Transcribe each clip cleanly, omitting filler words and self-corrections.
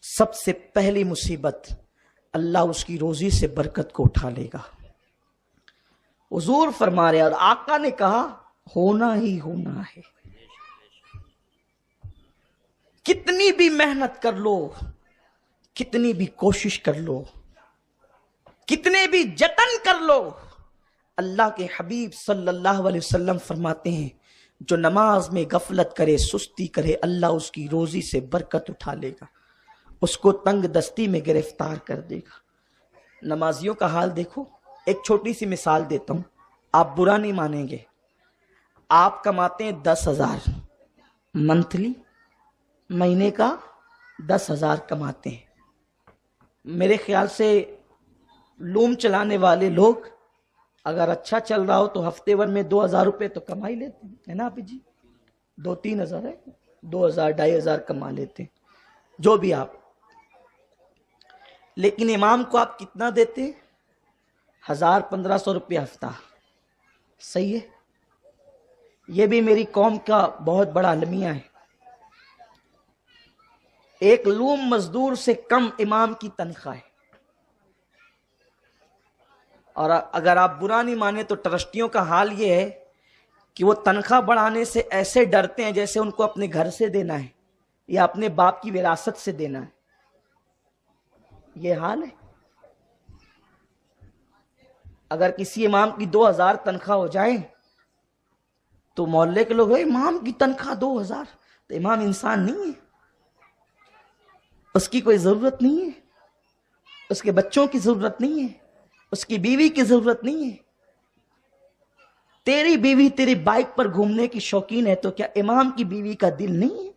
سب سے پہلی مصیبت اللہ اس کی روزی سے برکت کو اٹھا لے گا۔ حضور فرما رہے اور آقا نے کہا ہونا ہی ہونا ہے۔ کتنی بھی محنت کر لو، کتنی بھی کوشش کر لو، کتنے بھی جتن کر لو، اللہ کے حبیب صلی اللہ علیہ وسلم فرماتے ہیں جو نماز میں غفلت کرے، سستی کرے، اللہ اس کی روزی سے برکت اٹھا لے گا، اس کو تنگ دستی میں گرفتار کر دے گا۔ نمازیوں کا حال دیکھو، ایک چھوٹی سی مثال دیتا ہوں، آپ برا نہیں مانیں گے۔ آپ کماتے ہیں 10,000 منتھلی، مہینے کا 10,000 کماتے ہیں۔ میرے خیال سے لوم چلانے والے لوگ اگر اچھا چل رہا ہو تو ہفتے بھر میں 2,000 روپے تو کما ہی لیتے ہیں، ہے نا آپ جی؟ 2-3 ہزار ہے، 2,000 2,500 کما لیتے ہیں، جو بھی آپ۔ لیکن امام کو آپ کتنا دیتے ہیں؟ 1,000-1,500 روپے ہفتہ۔ صحیح ہے؟ یہ بھی میری قوم کا بہت بڑا المیہ ہے۔ ایک لوم مزدور سے کم امام کی تنخواہ ہے۔ اور اگر آپ برا نہیں مانے تو ٹرسٹیوں کا حال یہ ہے کہ وہ تنخواہ بڑھانے سے ایسے ڈرتے ہیں جیسے ان کو اپنے گھر سے دینا ہے یا اپنے باپ کی وراثت سے دینا ہے۔ یہ حال ہے۔ اگر کسی امام کی 2,000 تنخواہ ہو جائے تو محلے کے لوگ امام کی تنخواہ 2,000، تو امام انسان نہیں ہے؟ اس کی کوئی ضرورت نہیں ہے، اس کے بچوں کی ضرورت نہیں ہے، اس کی بیوی کی ضرورت نہیں ہے۔ تیری بیوی تیری بائک پر گھومنے کی شوقین ہے تو کیا امام کی بیوی کا دل نہیں ہے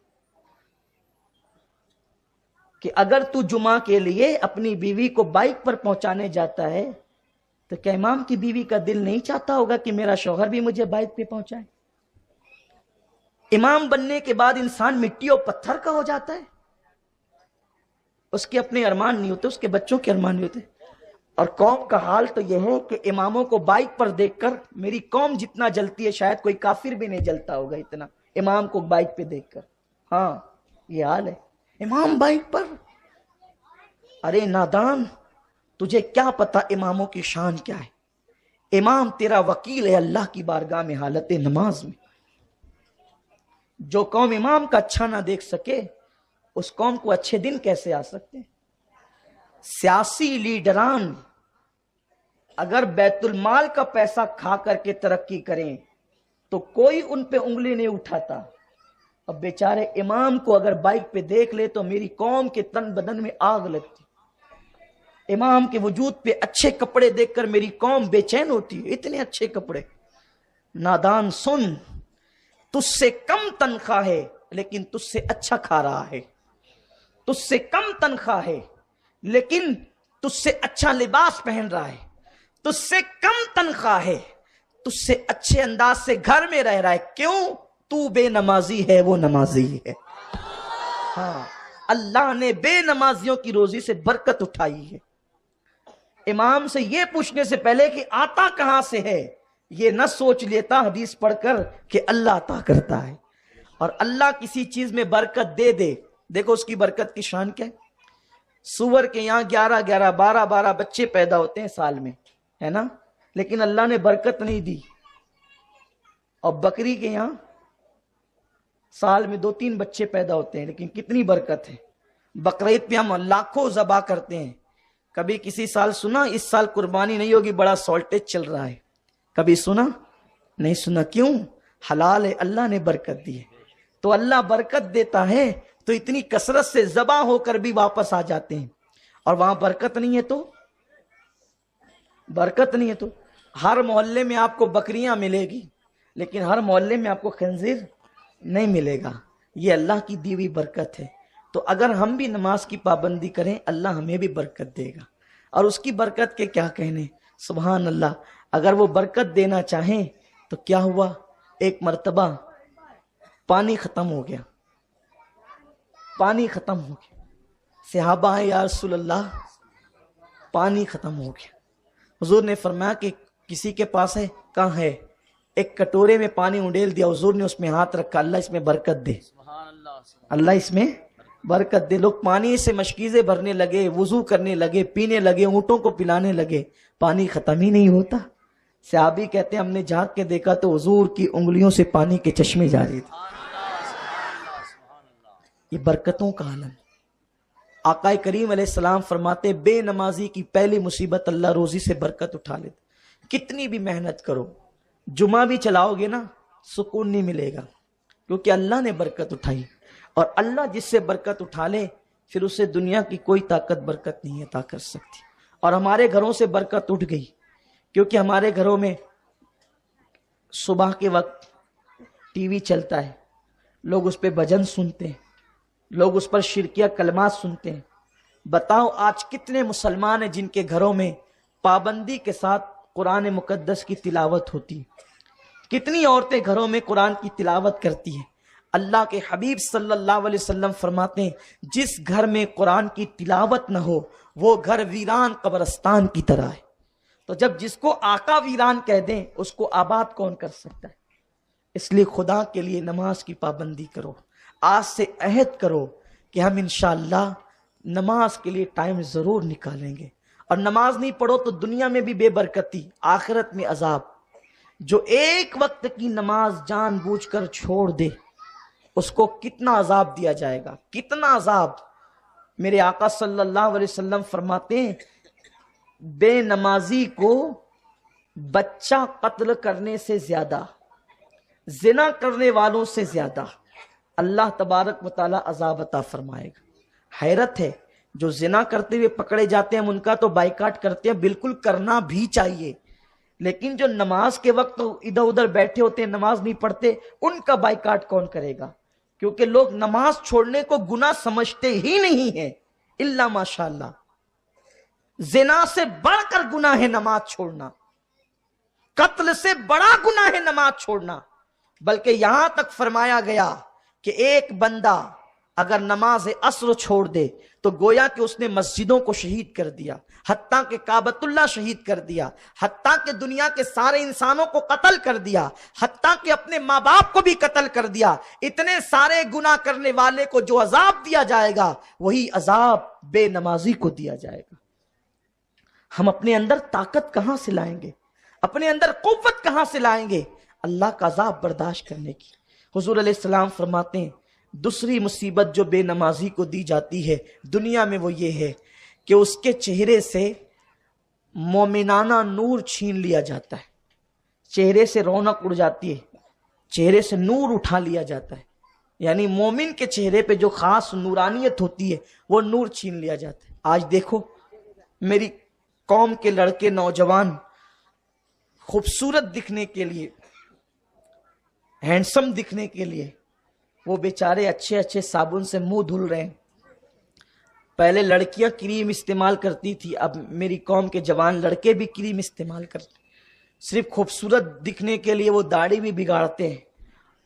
کہ اگر تو جمعہ کے لیے اپنی بیوی کو بائک پر پہنچانے جاتا ہے تو کیا امام کی بیوی کا دل نہیں چاہتا ہوگا کہ میرا شوہر بھی مجھے بائک پہ پہنچائے؟ امام بننے کے بعد انسان مٹی اور پتھر کا ہو جاتا ہے، اس کے اپنے ارمان نہیں ہوتے، اس کے بچوں کے ارمان نہیں ہوتے۔ اور قوم کا حال تو یہ ہے کہ اماموں کو بائک پر دیکھ کر میری قوم جتنا جلتی ہے شاید کوئی کافر بھی نہیں جلتا ہوگا اتنا، امام کو بائک پہ دیکھ کر۔ ہاں یہ حال ہے، امام بائک پر۔ ارے نادان، تجھے کیا پتا اماموں کی شان کیا ہے؟ امام تیرا وکیل ہے اللہ کی بارگاہ میں حالت نماز میں۔ جو قوم امام کا اچھا نہ دیکھ سکے اس قوم کو اچھے دن کیسے آ سکتے ہیں؟ سیاسی لیڈران اگر بیت المال کا پیسہ کھا کر کے ترقی کریں تو کوئی ان پہ انگلی نہیں اٹھاتا۔ اب بیچارے امام کو اگر بائک پہ دیکھ لے تو میری قوم کے تن بدن میں آگ لگتی، امام کے وجود پہ اچھے کپڑے دیکھ کر میری قوم بے چین ہوتی ہے، اتنے اچھے کپڑے۔ نادان سن، تجھ سے کم تنخواہ ہے لیکن تجھ سے اچھا کھا رہا ہے، تجھ سے کم تنخواہ ہے لیکن تجھ سے اچھا لباس پہن رہا ہے، تجھ سے کم تنخواہ ہے، تجھ سے اچھے انداز سے گھر میں رہ رہا ہے۔ کیوں؟ تو بے نمازی ہے، وہ نمازی ہے۔ ہاں، اللہ نے بے نمازیوں کی روزی سے برکت اٹھائی ہے۔ امام سے یہ پوچھنے سے پہلے کہ آتا کہاں سے ہے، یہ نہ سوچ لیتا حدیث پڑھ کر کہ اللہ عطا کرتا ہے۔ اور اللہ کسی چیز میں برکت دے دے، دیکھو اس کی برکت کی شان کیا ہے۔ سور کے یہاں 11 12 بچے پیدا ہوتے ہیں سال میں، ہے نا، لیکن اللہ نے برکت نہیں دی۔ اور بکری کے یہاں سال میں 2-3 بچے پیدا ہوتے ہیں لیکن کتنی برکت ہے۔ بقرعید پہ ہم لاکھوں ذبح کرتے ہیں۔ کبھی کسی سال سنا اس سال قربانی نہیں ہوگی، بڑا سالٹیج چل رہا ہے؟ کبھی سنا؟ نہیں سنا۔ کیوں؟ حلال ہے، اللہ نے برکت دی ہے۔ تو اللہ برکت دیتا ہے تو اتنی کثرت سے ذبح ہو کر بھی واپس آ جاتے ہیں، اور وہاں برکت نہیں ہے تو برکت نہیں ہے تو ہر محلے میں آپ کو بکریاں ملے گی لیکن ہر محلے میں آپ کو خنزیر نہیں ملے گا۔ یہ اللہ کی دی ہوئی برکت ہے۔ تو اگر ہم بھی نماز کی پابندی کریں اللہ ہمیں بھی برکت دے گا، اور اس کی برکت کے کیا کہنے، سبحان اللہ۔ اگر وہ برکت دینا چاہیں تو کیا ہوا، ایک مرتبہ پانی ختم ہو گیا، پانی ختم ہو گیا، صحابہ ہیں یا رسول اللہ پانی ختم ہو گیا۔ حضور نے فرمایا کہ کسی کے پاس ہے؟ کہاں ہے؟ ایک کٹورے میں پانی انڈیل دیا، حضور نے اس میں ہاتھ رکھا، اللہ اس میں برکت دے، اللہ اس میں برکت دے. لوگ پانی سے مشکیزیں بھرنے لگے, وضو کرنے لگے, پینے لگے, اونٹوں کو پلانے لگے, پانی ختم ہی نہیں ہوتا. صحابی کہتے ہیں ہم نے جھانک کے دیکھا تو حضور کی انگلیوں سے پانی کے چشمے جاری تھے. یہ برکتوں کا عالم. آقا کریم علیہ السلام فرماتے بے نمازی کی پہلی مصیبت اللہ روزی سے برکت اٹھا لیتے. کتنی بھی محنت کرو, جمعہ بھی چلاؤ گے نا, سکون نہیں ملے گا, کیونکہ اللہ نے برکت اٹھائی. اور اللہ جس سے برکت اٹھا لے پھر اسے دنیا کی کوئی طاقت برکت نہیں عطا کر سکتی. اور ہمارے گھروں سے برکت اٹھ گئی, کیونکہ ہمارے گھروں میں صبح کے وقت ٹی وی چلتا ہے, لوگ اس پہ بھجن سنتے ہیں, لوگ اس پر شرکیہ کلمات سنتے ہیں. بتاؤ آج کتنے مسلمان ہیں جن کے گھروں میں پابندی کے ساتھ قرآن مقدس کی تلاوت ہوتی ہے؟ کتنی عورتیں گھروں میں قرآن کی تلاوت کرتی ہیں؟ اللہ کے حبیب صلی اللہ علیہ وسلم فرماتے ہیں جس گھر میں قرآن کی تلاوت نہ ہو وہ گھر ویران قبرستان کی طرح ہے. تو جب جس کو آقا ویران کہہ دیں اس کو آباد کون کر سکتا ہے؟ اس لیے خدا کے لیے نماز کی پابندی کرو. آج سے عہد کرو کہ ہم انشاءاللہ نماز کے لیے ٹائم ضرور نکالیں گے. اور نماز نہیں پڑھو تو دنیا میں بھی بے برکتی, آخرت میں عذاب. جو ایک وقت کی نماز جان بوجھ کر چھوڑ دے اس کو کتنا عذاب دیا جائے گا, کتنا عذاب. میرے آقا صلی اللہ علیہ وسلم فرماتے ہیں بے نمازی کو بچہ قتل کرنے سے زیادہ, زنا کرنے والوں سے زیادہ اللہ تبارک و تعالی عذاب عطا فرمائے گا. حیرت ہے, جو زنا کرتے ہوئے پکڑے جاتے ہیں ہم ان کا تو بائیکاٹ کرتے ہیں, بالکل کرنا بھی چاہیے, لیکن جو نماز کے وقت ادھر ادھر بیٹھے ہوتے ہیں نماز نہیں پڑھتے ان کا بائیکاٹ کون کرے گا؟ کیونکہ لوگ نماز چھوڑنے کو گناہ سمجھتے ہی نہیں ہیں الا ماشاءاللہ. زنا سے بڑھ کر گناہ ہے نماز چھوڑنا, قتل سے بڑا گناہ ہے نماز چھوڑنا. بلکہ یہاں تک فرمایا گیا کہ ایک بندہ اگر نماز عصر چھوڑ دے تو گویا کہ اس نے مسجدوں کو شہید کر دیا, حتیٰ کہ کعبۃ اللہ شہید کر دیا, حتیٰ کہ دنیا کے سارے انسانوں کو قتل کر دیا, حتیٰ کہ اپنے ماں باپ کو بھی قتل کر دیا. اتنے سارے گناہ کرنے والے کو جو عذاب دیا جائے گا وہی عذاب بے نمازی کو دیا جائے گا. ہم اپنے اندر طاقت کہاں سے لائیں گے, اپنے اندر قوت کہاں سے لائیں گے اللہ کا عذاب برداشت کرنے کی؟ حضور علیہ السلام فرماتے ہیں دوسری مصیبت جو بے نمازی کو دی جاتی ہے دنیا میں وہ یہ ہے کہ اس کے چہرے سے مومنانہ نور چھین لیا جاتا ہے, چہرے سے رونق اڑ جاتی ہے, چہرے سے نور اٹھا لیا جاتا ہے. یعنی مومن کے چہرے پہ جو خاص نورانیت ہوتی ہے وہ نور چھین لیا جاتا ہے. آج دیکھو میری قوم کے لڑکے نوجوان خوبصورت دکھنے کے لیے, ہینڈسم دکھنے کے لیے وہ بیچارے اچھے اچھے صابن سے منہ دھل رہے ہیں. پہلے لڑکیاں کریم استعمال کرتی تھی, اب میری قوم کے جوان لڑکے بھی کریم استعمال کرتے ہیں. صرف خوبصورت دکھنے کے لیے وہ داڑھی بھی بگاڑتے ہیں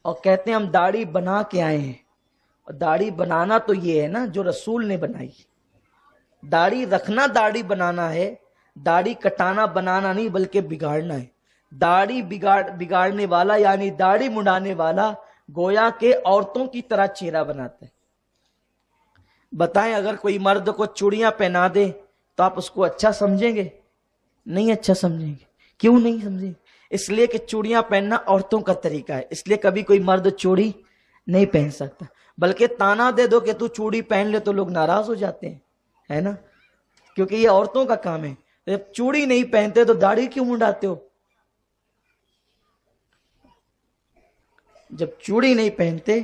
اور کہتے ہیں ہم داڑھی بنا کے آئے ہیں. اور داڑھی بنانا تو یہ ہے نا جو رسول نے بنائی. داڑھی رکھنا داڑھی بنانا ہے, داڑھی کٹانا بنانا نہیں بلکہ بگاڑنا ہے. داڑھی بگاڑنے والا یعنی داڑھی مڈانے والا گویا کہ عورتوں کی طرح چہرہ بناتا ہے. بتائیں اگر کوئی مرد کو چوڑیاں پہنا دے تو آپ اس کو اچھا سمجھیں گے؟ نہیں اچھا سمجھیں گے. کیوں نہیں سمجھیں گے؟ اس لیے کہ چوڑیاں پہننا عورتوں کا طریقہ ہے, اس لیے کبھی کوئی مرد چوڑی نہیں پہن سکتا. بلکہ تانا دے دو کہ تو چوڑی پہن لے تو لوگ ناراض ہو جاتے ہیں, ہے نا, کیونکہ یہ عورتوں کا کام ہے. جب چوڑی نہیں پہنتے تو داڑھی کیوں منڈاتے ہو؟ جب چوڑی نہیں پہنتے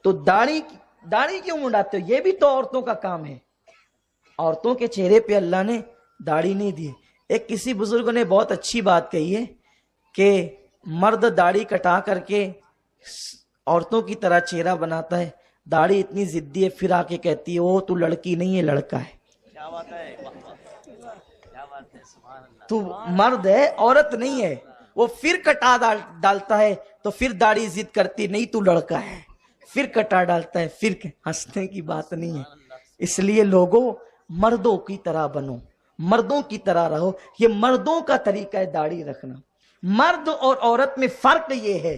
تو داڑھی کیوں منڈاتے ہو؟ یہ بھی تو عورتوں کا کام ہے. عورتوں کے چہرے پہ اللہ نے داڑھی نہیں دی. ایک کسی بزرگ نے بہت اچھی بات کہی ہے کہ مرد داڑھی کٹا کر کے عورتوں کی طرح چہرہ بناتا ہے, داڑھی اتنی ضدی ہے پھر آ کے کہتی ہے وہ تو لڑکی نہیں ہے لڑکا ہے. کیا بات ہے, تو مرد ہے عورت نہیں ہے. وہ پھر کٹا ڈالتا ہے تو پھر داڑھی ضد کرتی نہیں تو لڑکا ہے, پھر کٹا ڈالتا ہے. پھر ہنسنے کی بات نہیں ہے. اس لیے لوگوں مردوں کی طرح بنو, مردوں کی طرح رہو. یہ مردوں کا طریقہ ہے داڑھی رکھنا. مرد اور عورت میں فرق یہ ہے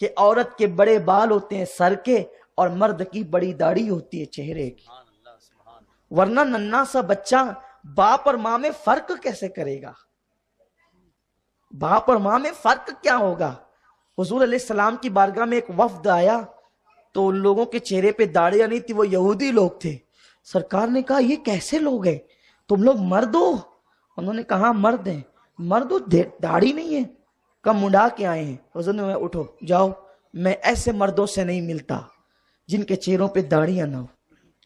کہ عورت کے بڑے بال ہوتے ہیں سر کے اور مرد کی بڑی داڑھی ہوتی ہے چہرے کی، ورنہ ننھا سا بچہ باپ اور ماں میں فرق کیسے کرے گا؟ باپ اور ماں میں فرق کیا ہوگا؟ حضور علیہ السلام کی بارگاہ میں ایک وفد آیا تو ان لوگوں کے چہرے پہ داڑیاں نہیں تھی، وہ یہودی لوگ تھے۔ سرکار نے کہا یہ کیسے لوگ ہیں، تم لوگ مرد ہو؟ انہوں نے کہا مرد ہیں۔ مرد ہو، داڑھی نہیں ہے؟ کب منڈا کے آئے ہیں؟ حضور نے اٹھو جاؤ، میں ایسے مردوں سے نہیں ملتا جن کے چہروں پہ داڑیاں نہ ہو۔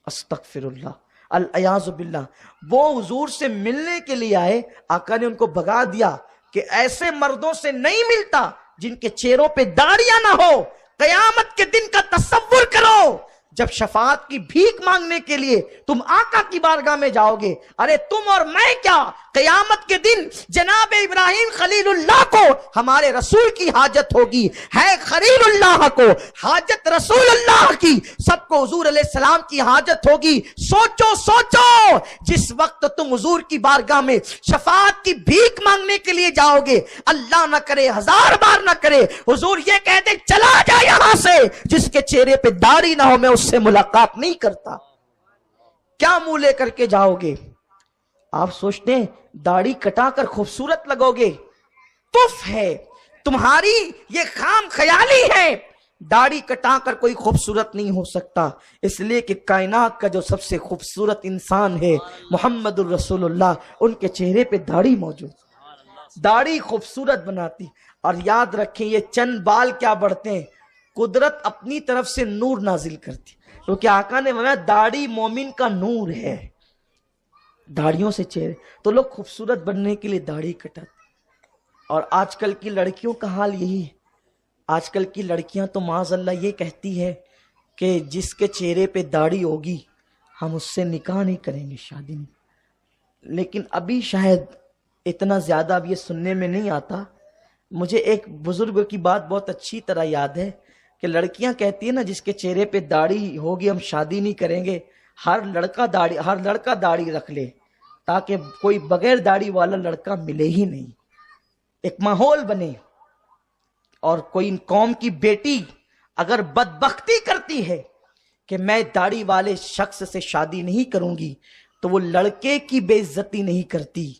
استغفر اللہ، الیاذ باللہ۔ وہ حضور سے ملنے کے لیے آئے، آقا نے ان کو بھگا دیا کہ ایسے مردوں سے نہیں ملتا جن کے چہروں پہ داڑیاں نہ ہو۔ قیامت کے دن کا تصور کرو، جب شفاعت کی بھیک مانگنے کے لیے تم آقا کی بارگاہ میں جاؤ گے، ارے تم اور میں کیا، قیامت کے دن جناب ابراہیم خلیل اللہ کو ہمارے رسول کی حاجت ہوگی، ہے خلیل اللہ کو حاجت رسول اللہ کی، سب کو حضور علیہ السلام کی حاجت ہوگی۔ سوچو سوچو، جس وقت تم حضور کی بارگاہ میں شفاعت کی بھیک مانگنے کے لیے جاؤ گے، اللہ نہ کرے، ہزار بار نہ کرے، حضور یہ کہہ دے چلا جا یہاں سے، جس کے چہرے پہ داڑھی نہ ہو میں اس سے ملاقات نہیں کرتا، کیا منہ لے کر کے جاؤ گے؟ آپ سوچتے ہیں داڑھی کٹا کر خوبصورت لگو گے؟ تف ہے، تمہاری یہ خام خیالی ہے۔ داڑھی کٹا کر کوئی خوبصورت نہیں ہو سکتا، اس لیے کہ کائنات کا جو سب سے خوبصورت انسان ہے محمد الرسول اللہ، ان کے چہرے پہ داڑھی موجود، داڑھی خوبصورت بناتی۔ اور یاد رکھیں یہ چند بال کیا بڑھتے ہیں، قدرت اپنی طرف سے نور نازل کرتی، کیونکہ آقا نے فرمایا داڑھی مومن کا نور ہے۔ داڑھیوں سے چہرے، تو لوگ خوبصورت بننے کے لیے داڑھی کٹاتے۔ اور آج کل کی لڑکیوں کا حال یہی ہے، آج کل کی لڑکیاں تو معاذ اللہ یہ کہتی ہے کہ جس کے چہرے پہ داڑھی ہوگی ہم اس سے نکاح نہیں کریں گے، شادی نہیں۔ لیکن ابھی شاید اتنا زیادہ اب یہ سننے میں نہیں آتا۔ مجھے ایک بزرگ کی بات بہت اچھی طرح یاد ہے کہ لڑکیاں کہتی ہیں نا جس کے چہرے پہ داڑھی ہوگی ہم شادی نہیں کریں گے، ہر لڑکا داڑھی رکھ لے تاکہ کوئی بغیر داڑھی والا لڑکا ملے ہی نہیں، ایک ماحول بنے۔ اور کوئی قوم کی بیٹی اگر بدبختی کرتی ہے کہ میں داڑھی والے شخص سے شادی نہیں کروں گی تو وہ لڑکے کی بے عزتی نہیں کرتی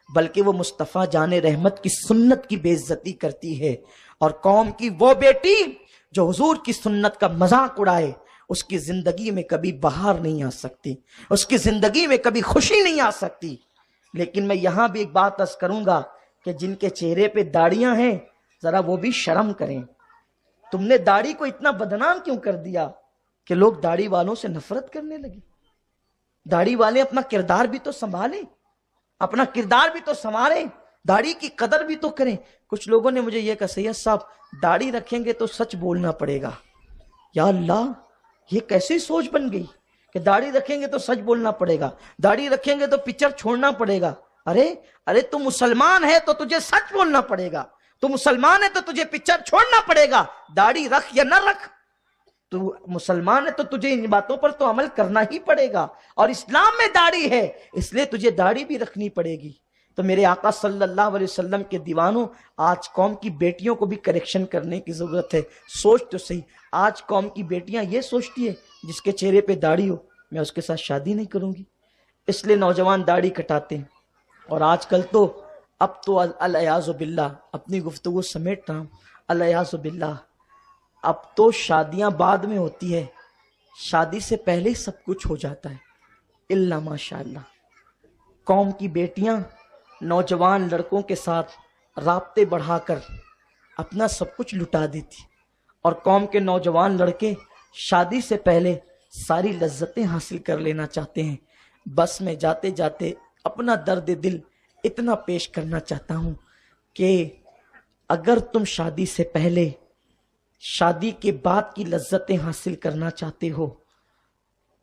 بلکہ وہ مصطفیٰ جان رحمت کی سنت کی بے عزتی کرتی ہے۔ اور قوم کی وہ بیٹی جو حضور کی سنت کا مذاق اڑائے اس کی زندگی میں کبھی بہار نہیں آ سکتی، اس کی زندگی میں کبھی خوشی نہیں آ سکتی۔ لیکن میں یہاں بھی ایک بات عرض کروں گا کہ جن کے چہرے پہ داڑیاں ہیں ذرا وہ بھی شرم کریں۔ تم نے داڑھی کو اتنا بدنام کیوں کر دیا کہ لوگ داڑھی والوں سے نفرت کرنے لگے؟ داڑھی والے اپنا کردار بھی تو سنبھالیں، اپنا کردار بھی تو سنواریں، داڑھی کی قدر بھی تو کریں۔ کچھ لوگوں نے مجھے یہ کہا سید صاحب داڑھی رکھیں گے تو سچ بولنا پڑے گا۔ یا اللہ، یہ کیسی سوچ بن گئی کہ داڑھی رکھیں گے تو سچ بولنا پڑے گا، داڑھی رکھیں گے تو پکچر چھوڑنا پڑے گا۔ ارے تو مسلمان ہے تو تجھے سچ بولنا پڑے گا، تو مسلمان ہے تو تجھے پکچر چھوڑنا پڑے گا، داڑھی رکھ یا نہ رکھ، تو مسلمان ہے تو تجھے ان باتوں پر تو عمل کرنا ہی پڑے گا۔ اور اسلام میں داڑھی ہے اس لیے تجھے داڑھی بھی رکھنی پڑے گی۔ تو میرے آقا صلی اللہ علیہ وسلم کے دیوانوں، آج قوم کی بیٹیوں کو بھی کریکشن کرنے کی ضرورت ہے۔ سوچ تو صحیح، آج قوم کی بیٹیاں یہ سوچتی ہے جس کے چہرے پہ داڑھی ہو میں اس کے ساتھ شادی نہیں کروں گی، اس لیے نوجوان داڑھی کٹاتے ہیں۔ اور آج کل تو اب تو الیاذ باللہ، اپنی گفتگو سمیٹ رہا ہوں، الیاذ باللہ اب تو شادیاں بعد میں ہوتی ہے، شادی سے پہلے ہی سب کچھ ہو جاتا ہے الا ماشاء اللہ۔ قوم کی بیٹیاں نوجوان لڑکوں کے ساتھ رابطے بڑھا کر اپنا سب کچھ لٹا دیتی، اور قوم کے نوجوان لڑکے شادی سے پہلے ساری لذتیں حاصل کر لینا چاہتے ہیں۔ بس میں جاتے جاتے اپنا درد دل اتنا پیش کرنا چاہتا ہوں کہ اگر تم شادی سے پہلے شادی کے بعد کی لذتیں حاصل کرنا چاہتے ہو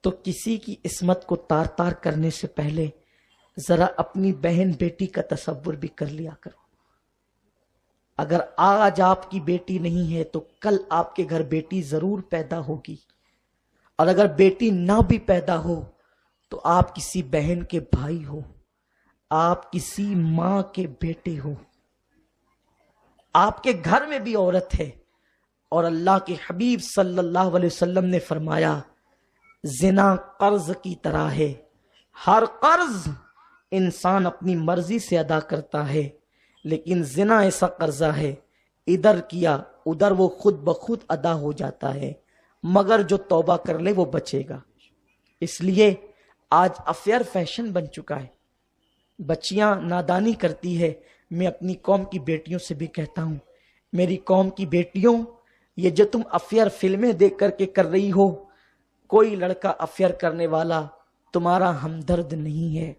تو کسی کی عصمت کو تار تار کرنے سے پہلے ذرا اپنی بہن بیٹی کا تصور بھی کر لیا کرو۔ اگر آج آپ کی بیٹی نہیں ہے تو کل آپ کے گھر بیٹی ضرور پیدا ہوگی، اور اگر بیٹی نہ بھی پیدا ہو تو آپ کسی بہن کے بھائی ہو، آپ کسی ماں کے بیٹے ہو، آپ کے گھر میں بھی عورت ہے، اور اللہ کے حبیب صلی اللہ علیہ وسلم نے فرمایا زنا قرض کی طرح ہے، ہر قرض انسان اپنی مرضی سے ادا کرتا ہے، لیکن زنا ایسا قرضہ ہے ادھر کیا ادھر وہ خود بخود ادا ہو جاتا ہے، مگر جو توبہ کر لے وہ بچے گا۔ اس لیے آج افیئر فیشن بن چکا ہے، بچیاں نادانی کرتی ہے۔ میں اپنی قوم کی بیٹیوں سے بھی کہتا ہوں، میری قوم کی بیٹیوں، یہ جو تم افیئر فلمیں دیکھ کر کے کر رہی ہو، کوئی لڑکا افیئر کرنے والا تمہارا ہمدرد نہیں ہے،